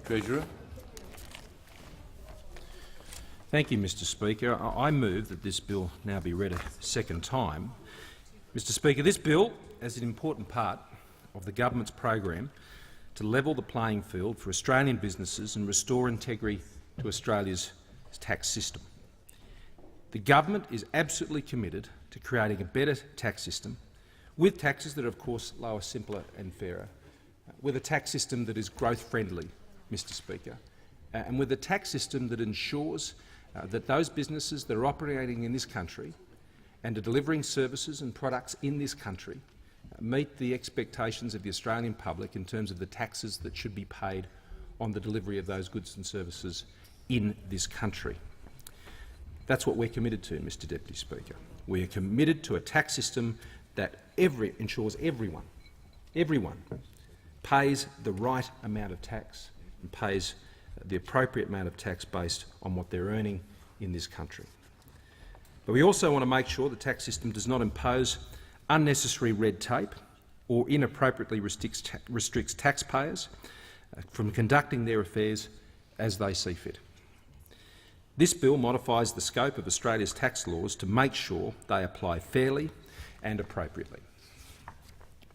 Treasurer. Thank you, Mr Speaker. I move that this bill now be read a second time. Mr Speaker, this bill is an important part of the government's program to level the playing field for Australian businesses and restore integrity to Australia's tax system. The government is absolutely committed to creating a better tax system, with taxes that are, of course, lower, simpler and fairer, with a tax system that is growth-friendly, Mr Speaker, and with a tax system that ensures that those businesses that are operating in this country and are delivering services and products in this country meet the expectations of the Australian public in terms of the taxes that should be paid on the delivery of those goods and services in this country. That's what we're committed to, Mr Deputy Speaker. We are committed to a tax system that ensures everyone pays the right amount of tax and pays the appropriate amount of tax based on what they're earning in this country. But we also want to make sure the tax system does not impose unnecessary red tape or inappropriately restricts taxpayers from conducting their affairs as they see fit. This bill modifies the scope of Australia's tax laws to make sure they apply fairly and appropriately.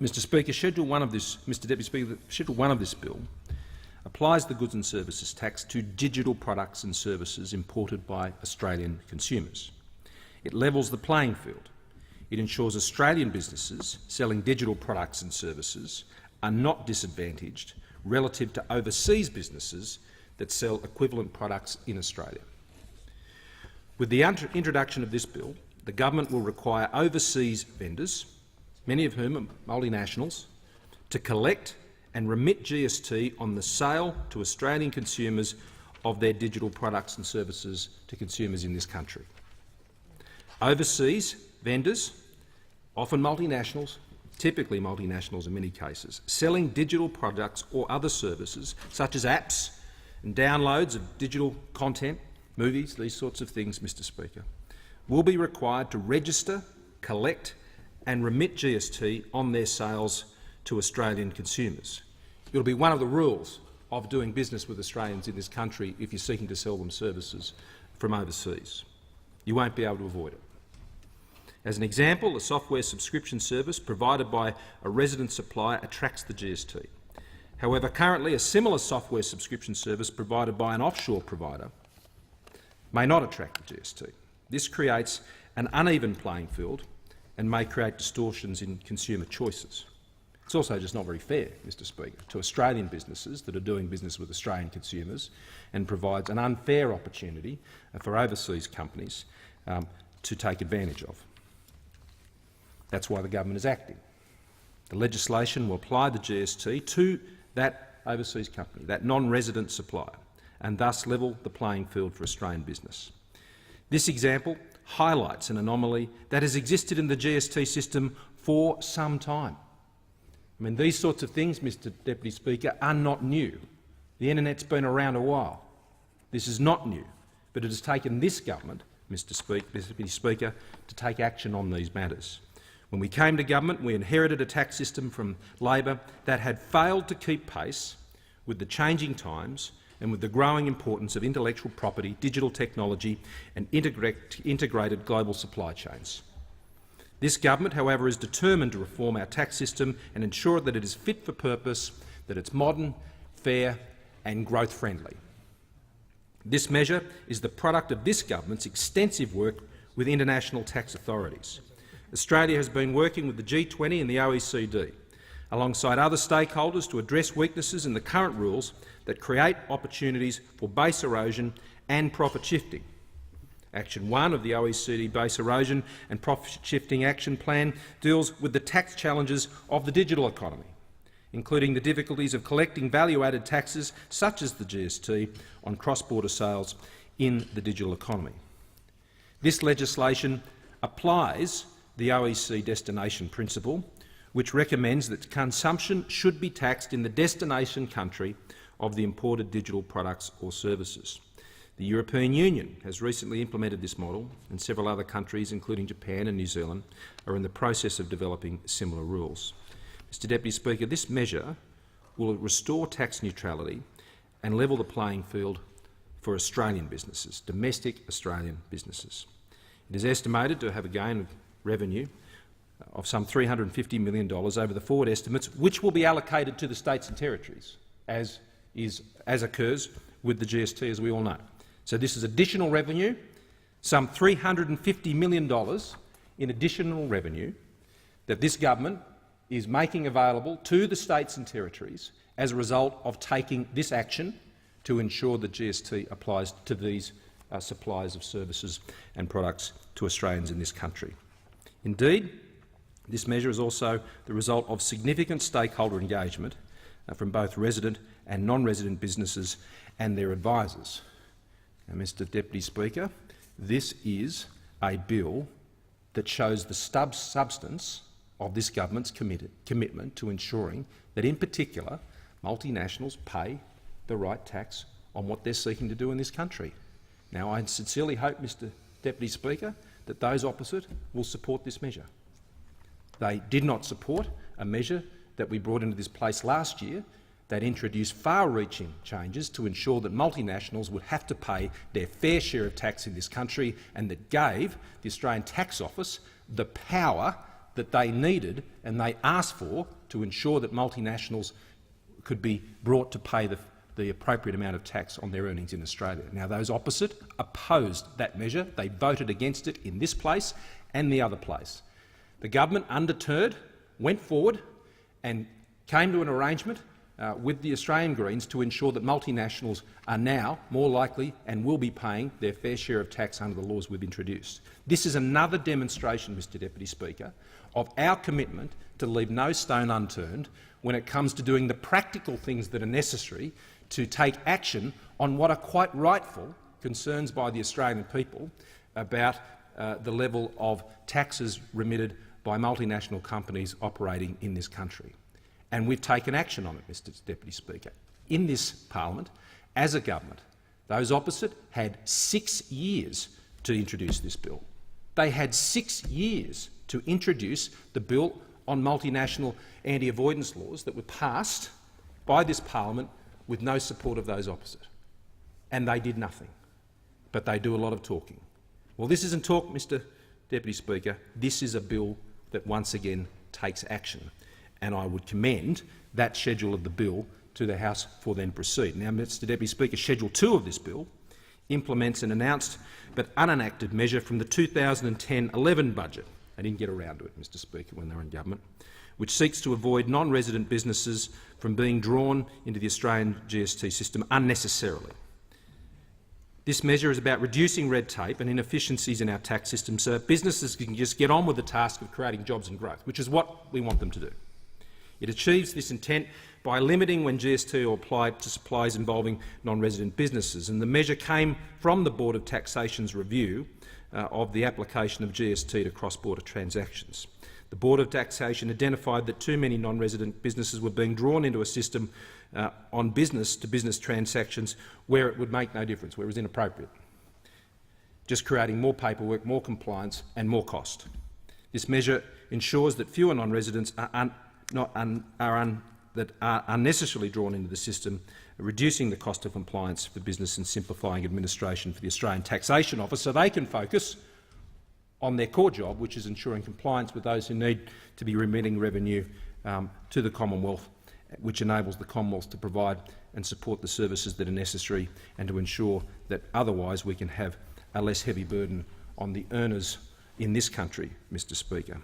Mr Speaker, Schedule 1 of this bill applies the goods and services tax to digital products and services imported by Australian consumers. It levels the playing field. It ensures Australian businesses selling digital products and services are not disadvantaged relative to overseas businesses that sell equivalent products in Australia. With the introduction of this bill, the government will require overseas vendors, many of whom are multinationals, to collect and remit GST on the sale to Australian consumers of their digital products and services to consumers in this country. Overseas vendors, often multinationals, typically multinationals in many cases, selling digital products or other services such as apps and downloads of digital content, movies, these sorts of things, Mr Speaker, will be required to register, collect and remit GST on their sales to Australian consumers. It will be one of the rules of doing business with Australians in this country if you're seeking to sell them services from overseas. You won't be able to avoid it. As an example, a software subscription service provided by a resident supplier attracts the GST. However, currently a similar software subscription service provided by an offshore provider may not attract the GST. This creates an uneven playing field and may create distortions in consumer choices. It's also just not very fair, Mr Speaker, to Australian businesses that are doing business with Australian consumers and provides an unfair opportunity for overseas companies to take advantage of. That's why the government is acting. The legislation will apply the GST to that overseas company, that non-resident supplier, and thus level the playing field for Australian business. This example highlights an anomaly that has existed in the GST system for some time. I mean, these sorts of things, Mr Deputy Speaker, are not new. The internet's been around a while. This is not new, but it has taken this government, Mr Deputy Speaker, to take action on these matters. When we came to government, we inherited a tax system from Labor that had failed to keep pace with the changing times and with the growing importance of intellectual property, digital technology and integrated global supply chains. This government, however, is determined to reform our tax system and ensure that it is fit for purpose, that it's modern, fair and growth-friendly. This measure is the product of this government's extensive work with international tax authorities. Australia has been working with the G20 and the OECD, alongside other stakeholders, to address weaknesses in the current rules that create opportunities for base erosion and profit shifting. Action 1 of the OECD Base Erosion and Profit Shifting Action Plan deals with the tax challenges of the digital economy, including the difficulties of collecting value-added taxes such as the GST on cross-border sales in the digital economy. This legislation applies the OECD destination principle, which recommends that consumption should be taxed in the destination country of the imported digital products or services. The European Union has recently implemented this model, and several other countries, including Japan and New Zealand, are in the process of developing similar rules. Mr Deputy Speaker, this measure will restore tax neutrality and level the playing field for Australian businesses, domestic Australian businesses. It is estimated to have a gain of revenue of some $350 million over the forward estimates, which will be allocated to the states and territories, as occurs with the GST, as we all know. So this is additional revenue, some $350 million in additional revenue that this government is making available to the states and territories as a result of taking this action to ensure that GST applies to these suppliers of services and products to Australians in this country. Indeed, this measure is also the result of significant stakeholder engagement from both resident and non-resident businesses and their advisors. Now, Mr Deputy Speaker, this is a bill that shows the substance of this government's commitment to ensuring that, in particular, multinationals pay the right tax on what they're seeking to do in this country. Now, I sincerely hope, Mr Deputy Speaker, that those opposite will support this measure. They did not support a measure that we brought into this place last year that introduced far-reaching changes to ensure that multinationals would have to pay their fair share of tax in this country, and that gave the Australian Tax Office the power that they needed and they asked for to ensure that multinationals could be brought to pay the appropriate amount of tax on their earnings in Australia. Now, those opposite opposed that measure. They voted against it in this place and the other place. The government, undeterred, went forward and came to an arrangement with the Australian Greens to ensure that multinationals are now more likely and will be paying their fair share of tax under the laws we've introduced. This is another demonstration, Mr Deputy Speaker, of our commitment to leave no stone unturned when it comes to doing the practical things that are necessary to take action on what are quite rightful concerns by the Australian people about the level of taxes remitted by multinational companies operating in this country. And we've taken action on it, Mr Deputy Speaker. In this parliament, as a government, those opposite had 6 years to introduce this bill. They had 6 years to introduce the bill on multinational anti-avoidance laws that were passed by this parliament with no support of those opposite. And they did nothing. But they do a lot of talking. Well, this isn't talk, Mr Deputy Speaker. This is a bill that once again takes action. And I would commend that schedule of the bill to the House for then proceed. Now, Mr Deputy Speaker, Schedule 2 of this bill implements an announced but unenacted measure from the 2010-11 budget. They didn't get around to it, Mr Speaker, when they were in government, which seeks to avoid non-resident businesses from being drawn into the Australian GST system unnecessarily. This measure is about reducing red tape and inefficiencies in our tax system so that businesses can just get on with the task of creating jobs and growth, which is what we want them to do. It achieves this intent by limiting when GST are applied to supplies involving non-resident businesses, and the measure came from the Board of Taxation's review of the application of GST to cross-border transactions. The Board of Taxation identified that too many non-resident businesses were being drawn into a system on business-to-business transactions where it would make no difference, where it was inappropriate, just creating more paperwork, more compliance and more cost. This measure ensures that fewer non-residents are unnecessarily drawn into the system, reducing the cost of compliance for business and simplifying administration for the Australian Taxation Office so they can focus on their core job, which is ensuring compliance with those who need to be remitting revenue to the Commonwealth, which enables the Commonwealth to provide and support the services that are necessary and to ensure that otherwise we can have a less heavy burden on the earners in this country, Mr Speaker.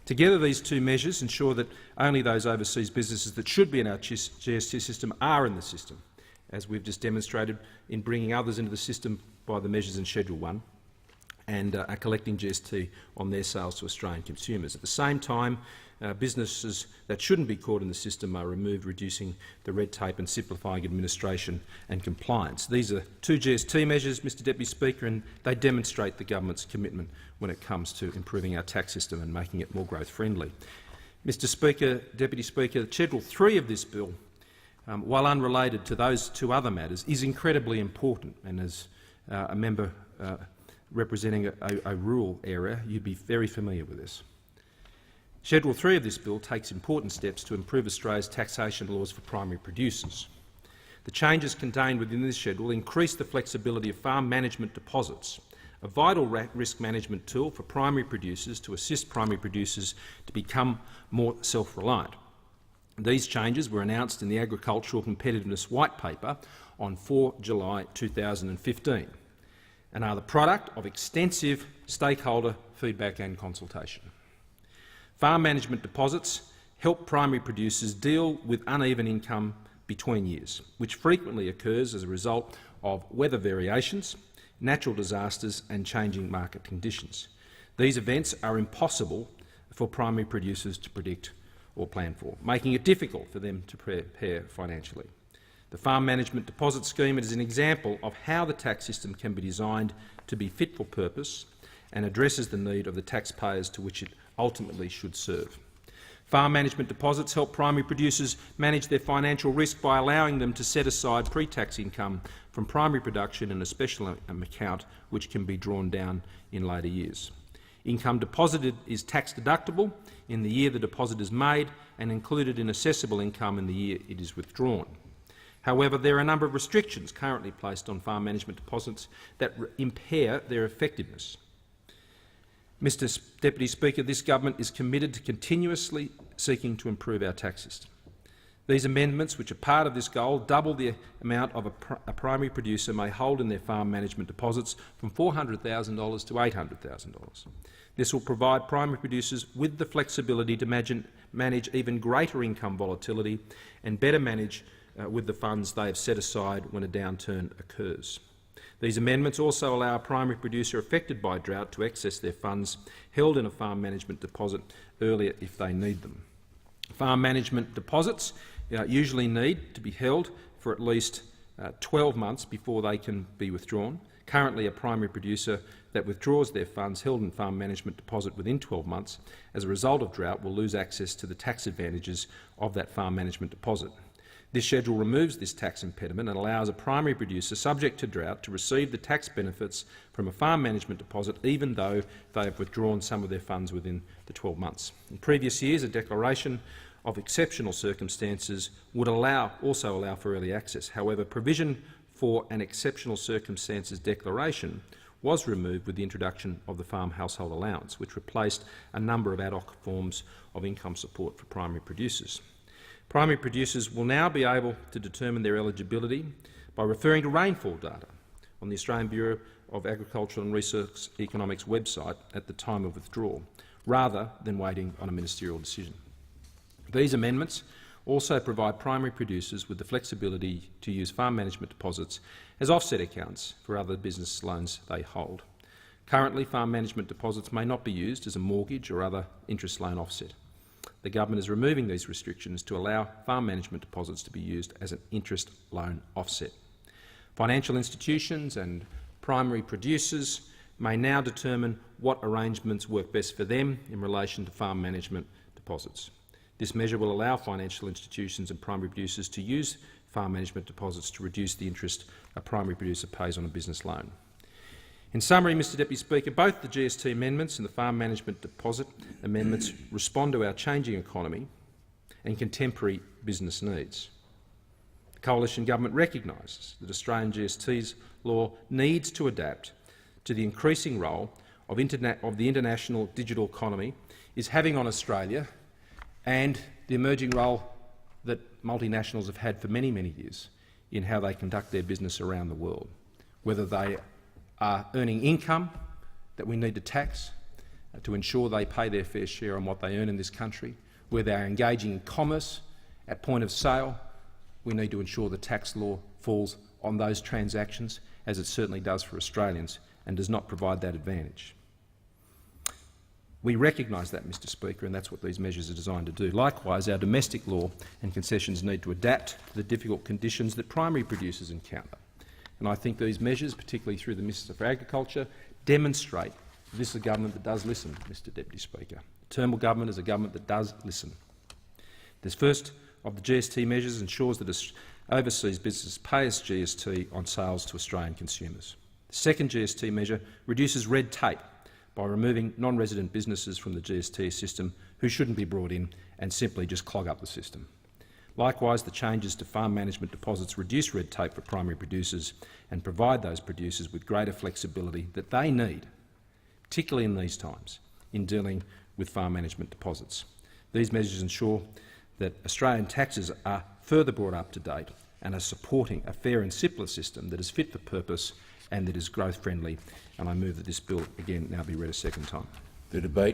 Together, these two measures ensure that only those overseas businesses that should be in our GST system are in the system, as we've just demonstrated in bringing others into the system by the measures in Schedule 1, and are collecting GST on their sales to Australian consumers. At the same time, businesses that shouldn't be caught in the system are removed, reducing the red tape and simplifying administration and compliance. These are two GST measures, Mr Deputy Speaker, and they demonstrate the government's commitment when it comes to improving our tax system and making it more growth-friendly. Mr Speaker, Deputy Speaker, Schedule 3 of this bill, while unrelated to those two other matters, is incredibly important, and as a member representing a rural area, you'd be very familiar with this. Schedule 3 of this bill takes important steps to improve Australia's taxation laws for primary producers. The changes contained within this schedule increase the flexibility of farm management deposits, a vital risk management tool for primary producers to assist primary producers to become more self-reliant. These changes were announced in the Agricultural Competitiveness White Paper on 4 July 2015 and are the product of extensive stakeholder feedback and consultation. Farm management deposits help primary producers deal with uneven income between years, which frequently occurs as a result of weather variations, natural disasters and changing market conditions. These events are impossible for primary producers to predict or plan for, making it difficult for them to prepare financially. The Farm Management Deposit Scheme is an example of how the tax system can be designed to be fit for purpose and addresses the need of the taxpayers to which it ultimately should serve. Farm management deposits help primary producers manage their financial risk by allowing them to set aside pre-tax income from primary production in a special account which can be drawn down in later years. Income deposited is tax deductible in the year the deposit is made and included in assessable income in the year it is withdrawn. However, there are a number of restrictions currently placed on farm management deposits that impair their effectiveness. Mr Deputy Speaker, this government is committed to continuously seeking to improve our tax system. These amendments, which are part of this goal, double the amount of a primary producer may hold in their farm management deposits from $400,000 to $800,000. This will provide primary producers with the flexibility to manage even greater income volatility and better manage with the funds they have set aside when a downturn occurs. These amendments also allow a primary producer affected by drought to access their funds held in a farm management deposit earlier if they need them. Farm management deposits usually need to be held for at least 12 months before they can be withdrawn. Currently, a primary producer that withdraws their funds held in farm management deposit within 12 months as a result of drought will lose access to the tax advantages of that farm management deposit. This schedule removes this tax impediment and allows a primary producer subject to drought to receive the tax benefits from a farm management deposit even though they have withdrawn some of their funds within the 12 months. In previous years, a declaration of exceptional circumstances would also allow for early access. However, provision for an exceptional circumstances declaration was removed with the introduction of the Farm Household Allowance, which replaced a number of ad hoc forms of income support for primary producers. Primary producers will now be able to determine their eligibility by referring to rainfall data on the Australian Bureau of Agricultural and Research Economics website at the time of withdrawal, rather than waiting on a ministerial decision. These amendments also provide primary producers with the flexibility to use farm management deposits as offset accounts for other business loans they hold. Currently, farm management deposits may not be used as a mortgage or other interest loan offset. The government is removing these restrictions to allow farm management deposits to be used as an interest loan offset. Financial institutions and primary producers may now determine what arrangements work best for them in relation to farm management deposits. This measure will allow financial institutions and primary producers to use farm management deposits to reduce the interest a primary producer pays on a business loan. In summary, Mr Deputy Speaker, both the GST amendments and the farm management deposit amendments respond to our changing economy and contemporary business needs. The Coalition Government recognises that Australian GST's law needs to adapt to the increasing role of the international digital economy is having on Australia and the emerging role that multinationals have had for many, many years in how they conduct their business around the world, whether they are earning income that we need to tax to ensure they pay their fair share on what they earn in this country, where they are engaging in commerce at point of sale, we need to ensure the tax law falls on those transactions, as it certainly does for Australians, and does not provide that advantage. We recognise that, Mr Speaker, and that's what these measures are designed to do. Likewise, our domestic law and concessions need to adapt to the difficult conditions that primary producers encounter. And I think these measures, particularly through the Minister for Agriculture, demonstrate that this is a government that does listen, Mr Deputy Speaker. The Turnbull government is a government that does listen. This first of the GST measures ensures that overseas businesses pay us GST on sales to Australian consumers. The second GST measure reduces red tape by removing non-resident businesses from the GST system who shouldn't be brought in and simply just clog up the system. Likewise, the changes to farm management deposits reduce red tape for primary producers and provide those producers with greater flexibility that they need, particularly in these times, in dealing with farm management deposits. These measures ensure that Australian taxes are further brought up to date and are supporting a fair and simpler system that is fit for purpose and that is growth friendly. And I move that this bill again now be read a second time. The debate